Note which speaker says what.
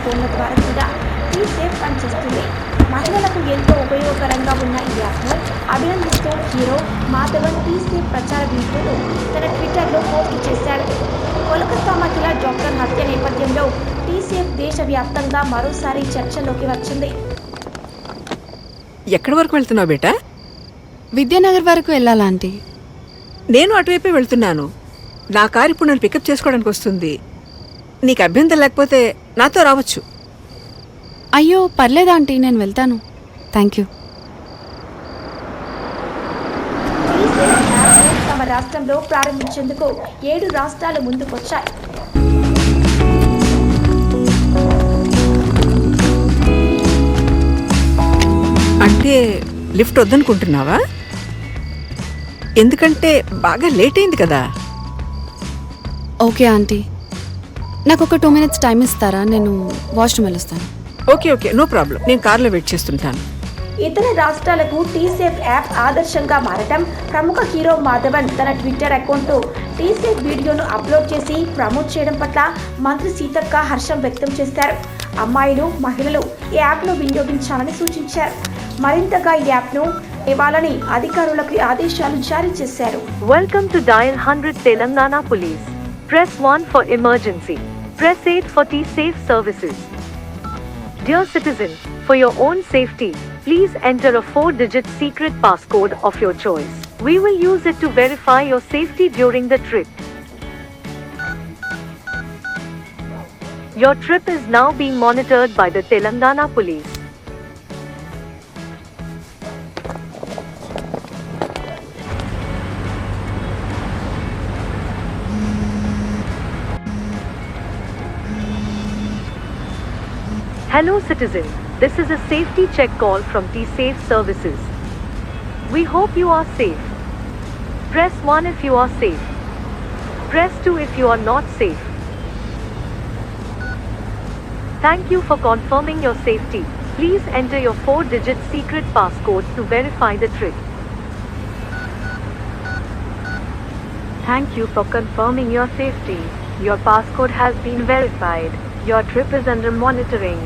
Speaker 1: ఫోన్ల ద్వారా కూడా టీసేఫ్ పనిచేస్తుంది. మహిళలకు ఎంతో ఉపయోగకరంగా ఉన్న ఈ యాప్ను అభినందిస్తూ హీరో మాధవన్ టీసేఫ్ ప్రచార వీడియోను తన ట్విట్టర్లో పోస్ట్ చేశాడు. కోలకత్తా మహిళ డాక్టర్ హత్య నేపథ్యంలో టీసేఫ్ దేశవ్యాప్తంగా మరోసారి చర్చలోకి వచ్చింది.
Speaker 2: ఎక్కడి వరకు వెళ్తున్నావు బేటా?
Speaker 3: విద్యానగర్ వరకు వెళ్ళాలా ఆంటీ?
Speaker 2: నేను అటువైపే వెళ్తున్నాను. నా కారు ఇప్పుడు నన్ను పికప్ చేసుకోవడానికి వస్తుంది. నీకు అభ్యంతరం లేకపోతే నాతో రావచ్చు.
Speaker 3: అయ్యో పర్లేదా ఆంటీ, నేను వెళ్తాను. Thank you.
Speaker 1: టీసేఫ్ యాప్ను తమ రాష్ట్రంలో ప్రారంభించేందుకు 7 రాష్ట్రాలు ముందుకొచ్చాయి.
Speaker 2: అంటే లిఫ్ట్ వద్దనుకుంటున్నావా? ఎందుకంటే బాగా లేట్ అయింది కదా.
Speaker 3: ఓకే ఆంటీ, నాకు ఒక 2 minutes టైం ఇస్తారా? నేను వాష్రూమ్ వెళ్ళొస్తాను.
Speaker 2: Okay okay, no problem. నేను కార్లో వెయిట్ చేస్తుంటాను.
Speaker 1: ఇతర రాష్ట్రాలకు టీసేఫ్ యాప్ ఆదర్శంగా మారటం, ప్రముఖ హీరో మాధవన్ తన ట్విట్టర్ అకౌంట్లో టీసేఫ్ వీడియోను అప్లోడ్ చేసి ప్రమోట్ చేయడం పట్ల మంత్రి సీతక్క హర్షం వ్యక్తం చేశారు. అమ్మాయిలు, మహిళలు ఈ యాప్ను వినియోగించాలని సూచించారు. మరింతగా ఈ యాప్ను ఇవ్వాలని అధికారులకు ఆదేశాలు జారీ చేశారు.
Speaker 4: Welcome to Dial 100 Telangana Police. Press 1 for emergency. Press 8 for T-Safe services. Dear citizen, for your own safety, please enter a 4-digit secret passcode of your choice. We will use it to verify your safety during the trip. Your trip is now being monitored by the Telangana Police. Hello citizen, this is a safety check call from T-Safe services. We hope you are safe. Press 1 if you are safe. Press 2 if you are not safe. Thank you for confirming your safety. Please enter your 4-digit secret passcode to verify the trip. Thank you for confirming your safety. Your passcode has been verified. Your trip is under monitoring.